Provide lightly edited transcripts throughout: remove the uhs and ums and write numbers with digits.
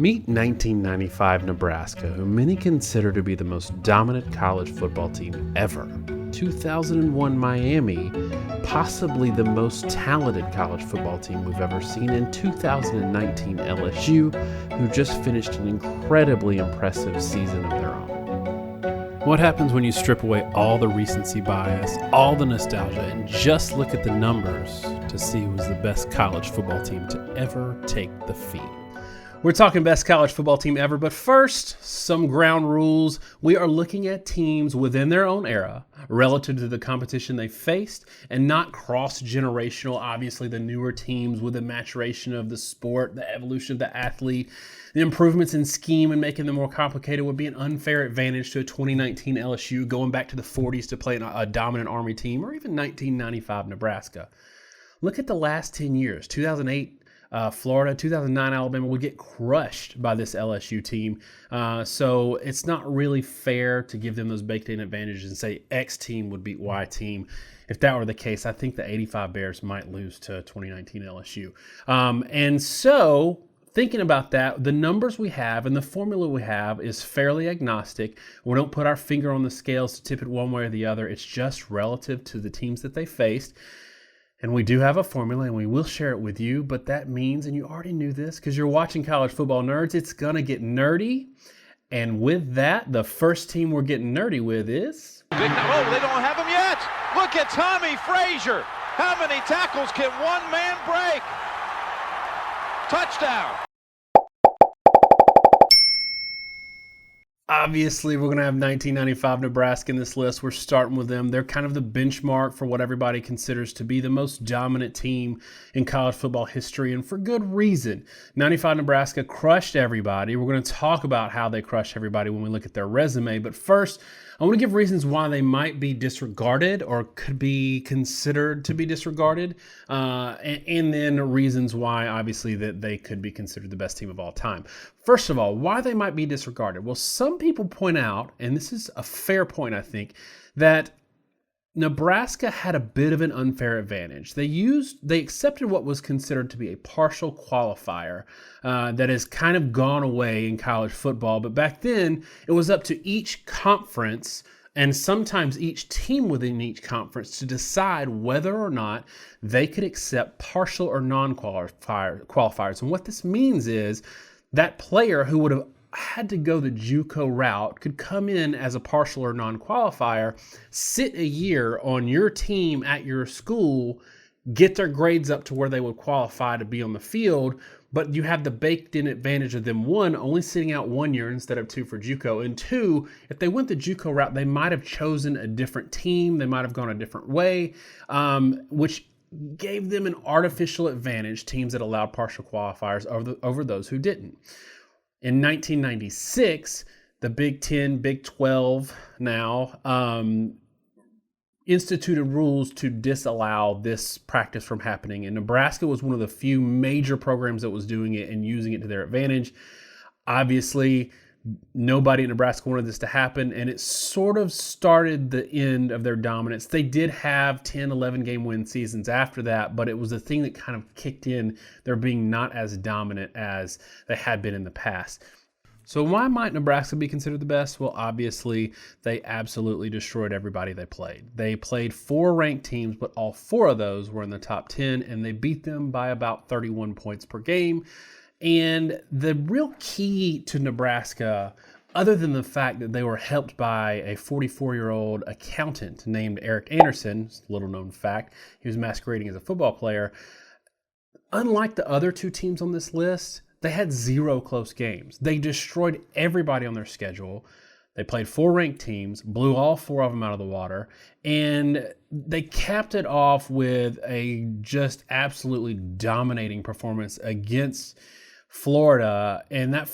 Meet 1995 Nebraska, who many consider to be the most dominant college football team ever. 2001 Miami, possibly the most talented college football team we've ever seen. And 2019 LSU, who just finished an incredibly impressive season of their own. What happens when you strip away all the recency bias, all the nostalgia, and just look at the numbers to see who's the best college football team to ever take the field? We're talking best college football team ever, but first, some ground rules. We are looking at teams within their own era relative to the competition they faced and not cross-generational. Obviously, the newer teams with the maturation of the sport, the evolution of the athlete, the improvements in scheme and making them more complicated would be an unfair advantage to a 2019 LSU going back to the 40s to play a dominant Army team, or even 1995 Nebraska. Look at the last 10 years, 2008 Florida, 2009 Alabama would get crushed by this LSU team. So it's not really fair to give them those baked-in advantages and say X team would beat Y team. If that were the case, I think the 85 Bears might lose to 2019 LSU. And so thinking about that, the numbers we have and the formula we have is fairly agnostic. We don't put our finger on the scales to tip it one way or the other. It's just relative to the teams that they faced. And we do have a formula, and we will share it with you, but that means, and you already knew this because you're watching College Football Nerds, it's going to get nerdy. And with that, the first team we're getting nerdy with is... they don't have him yet. Look at Tommie Frazier. How many tackles can one man break? Touchdown. Obviously, we're going to have 1995 Nebraska in this list. We're starting with them. They're kind of the benchmark for what everybody considers to be the most dominant team in college football history, and for good reason. 95 Nebraska crushed everybody. We're going to talk about how they crushed everybody when we look at their resume. But first, I want to give reasons why they might be disregarded or could be considered to be disregarded, and then reasons why, obviously, that they could be considered the best team of all time. First of all, why they might be disregarded. Well, some people point out, and this is a fair point, I think, that Nebraska had a bit of an unfair advantage. They accepted what was considered to be a partial qualifier that has kind of gone away in college football. But back then, it was up to each conference and sometimes each team within each conference to decide whether or not they could accept partial or non-qualifiers. And what this means is that player who would have had to go the JUCO route could come in as a partial or non-qualifier, sit a year on your team at your school, get their grades up to where they would qualify to be on the field, but you have the baked-in advantage of them, one, only sitting out 1 year instead of 2 for JUCO, and two, if they went the JUCO route, they might have chosen a different team, they might have gone a different way, which gave them an artificial advantage, teams that allowed partial qualifiers over those who didn't. In 1996, the Big Ten, Big 12 now, instituted rules to disallow this practice from happening. And Nebraska was one of the few major programs that was doing it and using it to their advantage. Obviously, nobody in Nebraska wanted this to happen, and it sort of started the end of their dominance. They did have 10, 11 game win seasons after that, but it was the thing that kind of kicked in their being not as dominant as they had been in the past. So why might Nebraska be considered the best? Well, obviously, they absolutely destroyed everybody they played. They played 4 ranked teams, but all 4 of those were in the top 10, and they beat them by about 31 points per game. And the real key to Nebraska, other than the fact that they were helped by a 44-year-old accountant named Eric Anderson, little known fact, he was masquerading as a football player. Unlike the other 2 teams on this list, they had 0 close games. They destroyed everybody on their schedule. They played 4 ranked teams, blew all 4 of them out of the water, and they capped it off with a just absolutely dominating performance against Florida, and that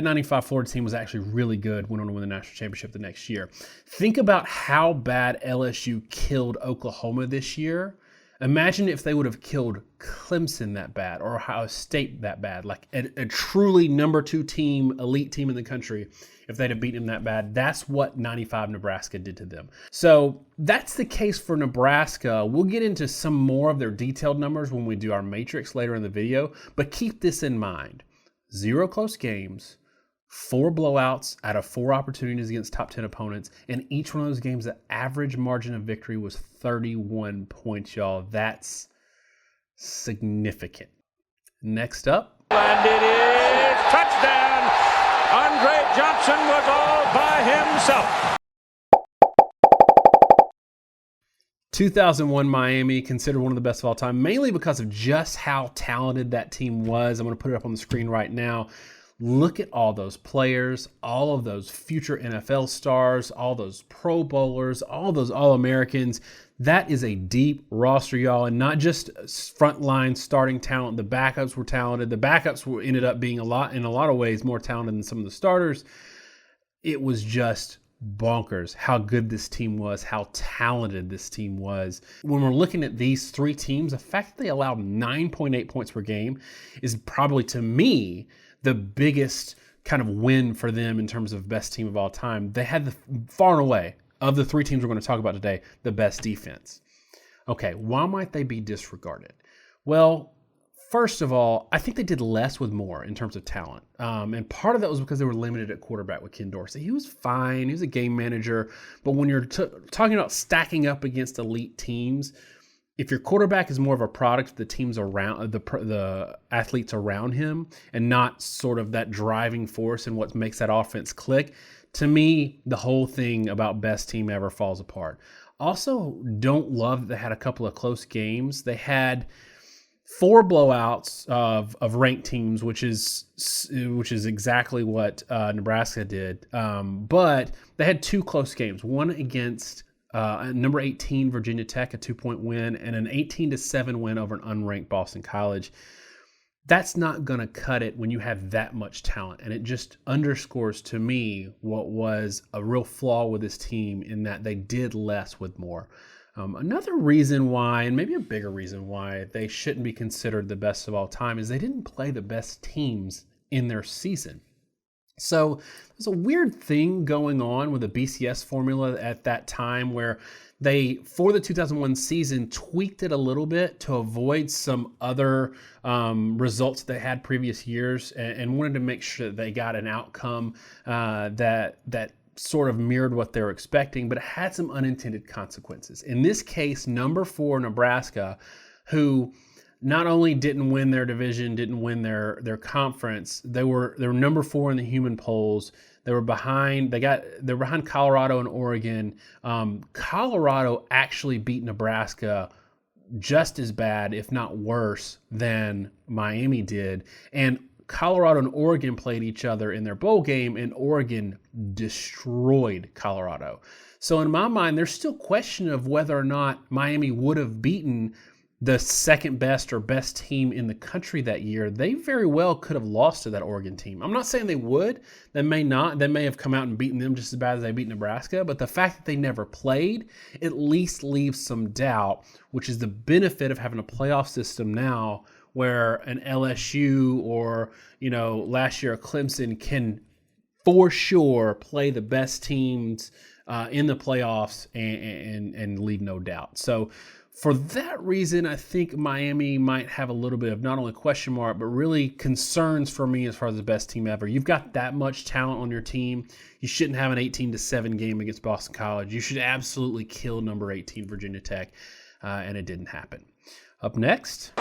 95 Florida team was actually really good, went on to win the national championship the next year. Think about how bad LSU killed Oklahoma this year. Imagine if they would have killed Clemson that bad, or Ohio State that bad, like a truly number 2 team, elite team in the country, if they'd have beaten them that bad. That's what 95 Nebraska did to them. So that's the case for Nebraska. We'll get into some more of their detailed numbers when we do our matrix later in the video, but keep this in mind. 0 close games, 4 blowouts out of 4 opportunities against top 10 opponents. And each one of those games, the average margin of victory was 31 points, y'all. That's significant. Next up. And it is touchdown. Andre Johnson was all by himself. 2001 Miami, considered one of the best of all time, mainly because of just how talented that team was. I'm going to put it up on the screen right now. Look at all those players, all of those future NFL stars, all those Pro Bowlers, all those All-Americans. That is a deep roster, y'all, and not just frontline starting talent. The backups were talented. The backups ended up being in a lot of ways more talented than some of the starters. It was just bonkers how good this team was, how talented this team was. When we're looking at these 3 teams, the fact that they allowed 9.8 points per game is probably, to me, the biggest kind of win for them in terms of best team of all time. They had far and away, of the 3 teams we're going to talk about today, the best defense. Okay, why might they be disregarded? Well, first of all, I think they did less with more in terms of talent. And part of that was because they were limited at quarterback with Ken Dorsey. He was fine. He was a game manager. But when you're talking about stacking up against elite teams, if your quarterback is more of a product of the teams around, the athletes around him, and not sort of that driving force and what makes that offense click, to me, the whole thing about best team ever falls apart. Also, don't love that they had a couple of close games. They had 4 blowouts of ranked teams, which is exactly what Nebraska did. But they had 2 close games. One against number 18 Virginia Tech, a 2-point win, and an 18-7 win over an unranked Boston College. That's not going to cut it when you have that much talent. And it just underscores to me what was a real flaw with this team, in that they did less with more. Another reason why, and maybe a bigger reason why, they shouldn't be considered the best of all time is they didn't play the best teams in their season. So there's a weird thing going on with the BCS formula at that time, where they, for the 2001 season, tweaked it a little bit to avoid some other results they had previous years, and wanted to make sure that they got an outcome that sort of mirrored what they were expecting, but it had some unintended consequences. In this case, number 4 Nebraska, who not only didn't win their division, didn't win their conference, they were number 4 in the human polls. They were behind. They're behind Colorado and Oregon. Colorado actually beat Nebraska just as bad, if not worse, than Miami did. And Colorado and Oregon played each other in their bowl game, and Oregon destroyed Colorado. So in my mind, there's still question of whether or not Miami would have beaten the second best or best team in the country that year. They very well could have lost to that Oregon team. I'm not saying they would. They may not. They may have come out and beaten them just as bad as they beat Nebraska. But the fact that they never played at least leaves some doubt, which is the benefit of having a playoff system now, where an LSU or, last year a Clemson can for sure play the best teams in the playoffs and leave no doubt. So for that reason, I think Miami might have a little bit of not only question mark, but really concerns for me as far as the best team ever. You've got that much talent on your team. You shouldn't have an 18-7 game against Boston College. You should absolutely kill number 18 Virginia Tech, and it didn't happen. Up next.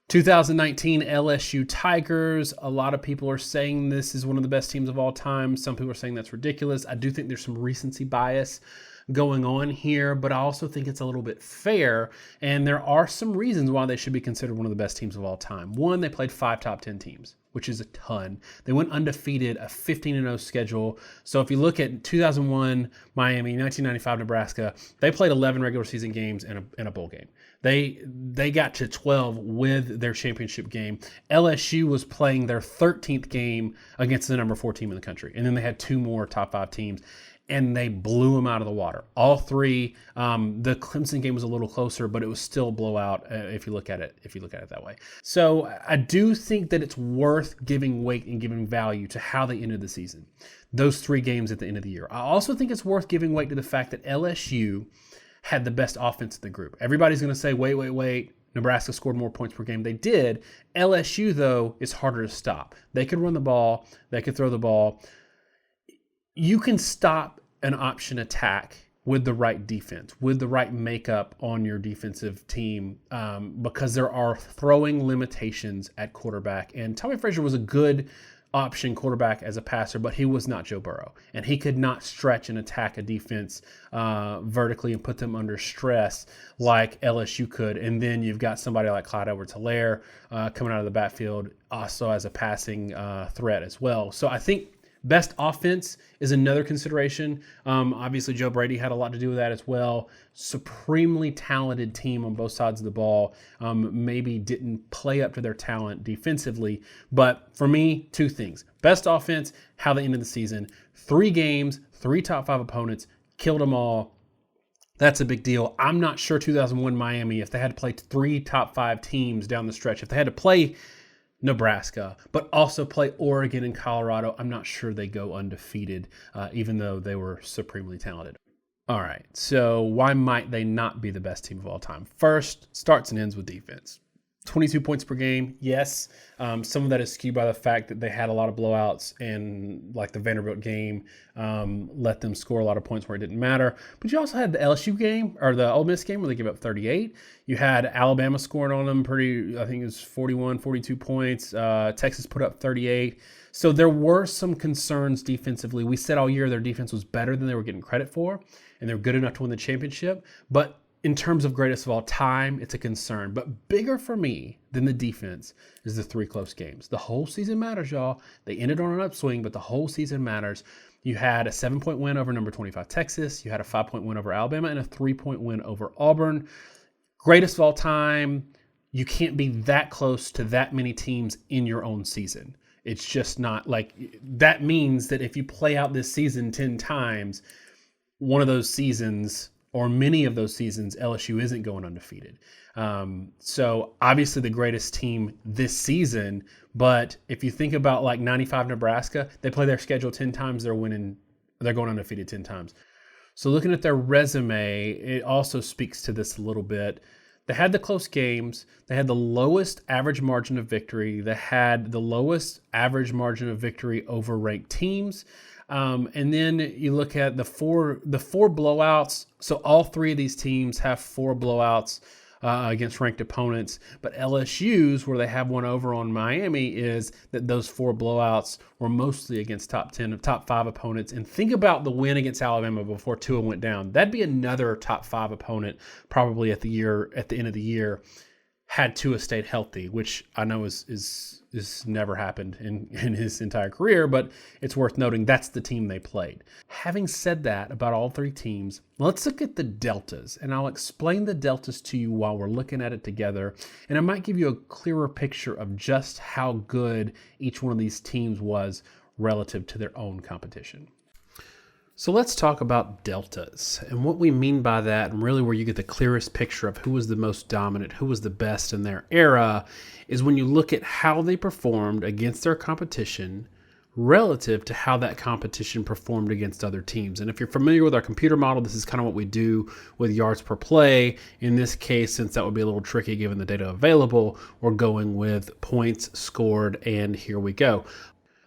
2019 LSU Tigers. A lot of people are saying this is one of the best teams of all time. Some people are saying that's ridiculous. I do think there's some recency bias going on here, but I also think it's a little bit fair, and there are some reasons why they should be considered one of the best teams of all time. One, they played 5 top 10 teams, which is a ton. They went undefeated, a 15-0 schedule. So if you look at 2001 Miami, 1995 Nebraska, they played 11 regular season games and a bowl game. They got to 12 with their championship game. LSU was playing their 13th game against the number 4 team in the country, and then they had 2 more top 5 teams. and they blew them out of the water. All three. The Clemson game was a little closer, but it was still a blowout if you look at it that way. So I do think that it's worth giving weight and giving value to how they ended the season. Those 3 games at the end of the year. I also think it's worth giving weight to the fact that LSU had the best offense in the group. Everybody's going to say, wait. Nebraska scored more points per game. They did. LSU, though, is harder to stop. They could run the ball. They could throw the ball. You can stop an option attack with the right defense, with the right makeup on your defensive team, because there are throwing limitations at quarterback. And Tommie Frazier was a good option quarterback as a passer, but he was not Joe Burrow. And he could not stretch and attack a defense vertically and put them under stress like LSU could. And then you've got somebody like Clyde Edwards-Helaire coming out of the backfield also as a passing threat as well. So I think best offense is another consideration. Obviously, Joe Brady had a lot to do with that as well. Supremely talented team on both sides of the ball. Maybe didn't play up to their talent defensively. But for me, 2 things. Best offense, how they ended the season. 3 games, 3 top 5 opponents, killed them all. That's a big deal. I'm not sure 2001 Miami, if they had to play 3 top 5 teams down the stretch, if they had to play Nebraska, but also play Oregon and Colorado, I'm not sure they go undefeated, even though they were supremely talented. All right, so why might they not be the best team of all time? First, starts and ends with defense. 22 points per game, yes. Some of that is skewed by the fact that they had a lot of blowouts, and like the Vanderbilt game let them score a lot of points where it didn't matter. But you also had the LSU game, or the Ole Miss game, where they gave up 38. You had Alabama scoring on them I think it was 41, 42 points. Texas put up 38. So there were some concerns defensively. We said all year their defense was better than they were getting credit for, and they were good enough to win the championship. But in terms of greatest of all time, it's a concern. But bigger for me than the defense is the 3 close games. The whole season matters, y'all. They ended on an upswing, but the whole season matters. You had a 7-point win over number 25 Texas. You had a 5-point win over Alabama and a 3-point win over Auburn. Greatest of all time. You can't be that close to that many teams in your own season. It's just not like that. Means that if you play out this season 10 times, one of those seasons or many of those seasons, LSU isn't going undefeated. So obviously the greatest team this season, but if you think about like 95 Nebraska, they play their schedule 10 times, they're going undefeated 10 times. So looking at their resume, it also speaks to this a little bit. They had the close games. They had the lowest average margin of victory. They had the lowest average margin of victory over ranked teams. And then you look at the four blowouts. So all 3 of these teams have 4 blowouts against ranked opponents. But LSU's, where they have one over on Miami, is that those 4 blowouts were mostly against top 10 of top 5 opponents. And think about the win against Alabama before Tua went down. That'd be another top 5 opponent probably at the end of the year had Tua stayed healthy, which I know is never happened in his entire career, but it's worth noting that's the team they played. Having said that about all 3 teams, let's look at the deltas, and I'll explain the deltas to you while we're looking at it together, and it might give you a clearer picture of just how good each one of these teams was relative to their own competition. So let's talk about deltas and what we mean by that, and really where you get the clearest picture of who was the most dominant, who was the best in their era, is when you look at how they performed against their competition relative to how that competition performed against other teams. And if you're familiar with our computer model, this is kind of what we do with yards per play. In this case, since that would be a little tricky given the data available, we're going with points scored, and here we go.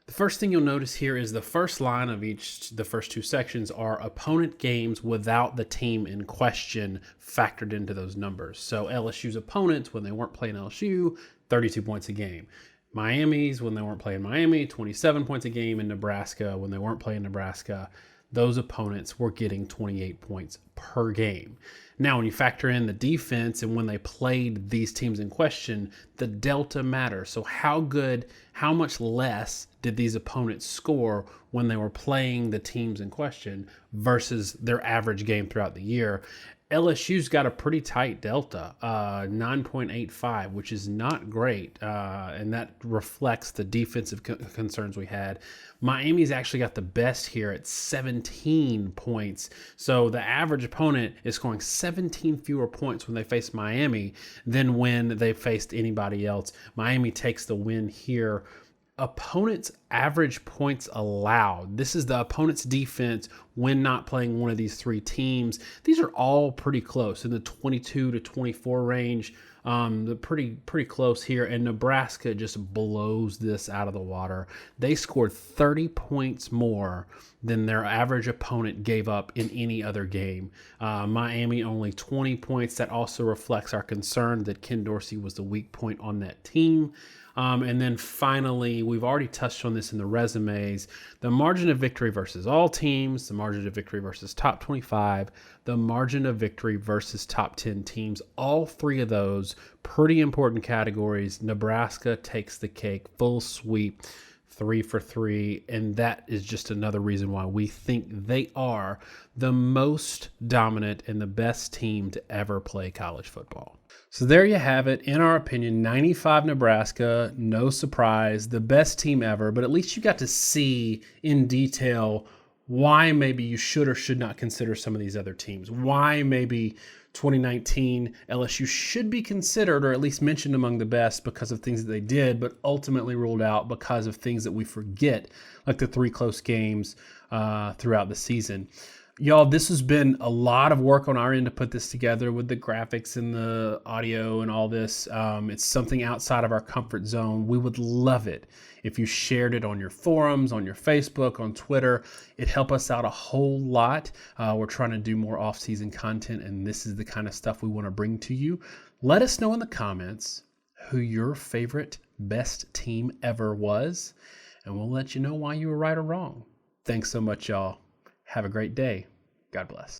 The first thing you'll notice here is the first line of the first 2 sections are opponent games without the team in question factored into those numbers. So LSU's opponents, when they weren't playing LSU, 32 points a game. Miami's, when they weren't playing Miami, 27 points a game. In Nebraska, when they weren't playing Nebraska, those opponents were getting 28 points per game. Now, when you factor in the defense and when they played these teams in question, the delta matters. So how good how much less did these opponents score when they were playing the teams in question versus their average game throughout the year. LSU's got a pretty tight delta, 9.85, which is not great, and that reflects the defensive concerns we had. Miami's actually got the best here at 17 points. So the average opponent is scoring 17 fewer points when they face Miami than when they faced anybody else. Miami takes the win here. Opponent's average points allowed. This is the opponent's defense when not playing one of these three teams. These are all pretty close in the 22 to 24 range. They're pretty close here, and Nebraska just blows this out of the water. They scored 30 points more than their average opponent gave up in any other game. Miami only 20 points. That also reflects our concern that Ken Dorsey was the weak point on that team. And then finally, we've already touched on this in the resumes, the margin of victory versus all teams, the margin of victory versus top 25, the margin of victory versus top 10 teams. All three of those pretty important categories. Nebraska takes the cake, full sweep, 3 for 3. And that is just another reason why we think they are the most dominant and the best team to ever play college football. So there you have it. In our opinion, 95 Nebraska, no surprise, the best team ever, but at least you got to see in detail why maybe you should or should not consider some of these other teams, why maybe 2019 LSU should be considered or at least mentioned among the best because of things that they did, but ultimately ruled out because of things that we forget, like the 3 close games throughout the season. Y'all, this has been a lot of work on our end to put this together with the graphics and the audio and all this. It's something outside of our comfort zone. We would love it if you shared it on your forums, on your Facebook, on Twitter. It'd help us out a whole lot. We're trying to do more off-season content, and this is the kind of stuff we want to bring to you. Let us know in the comments who your favorite best team ever was, and we'll let you know why you were right or wrong. Thanks so much, y'all. Have a great day. God bless.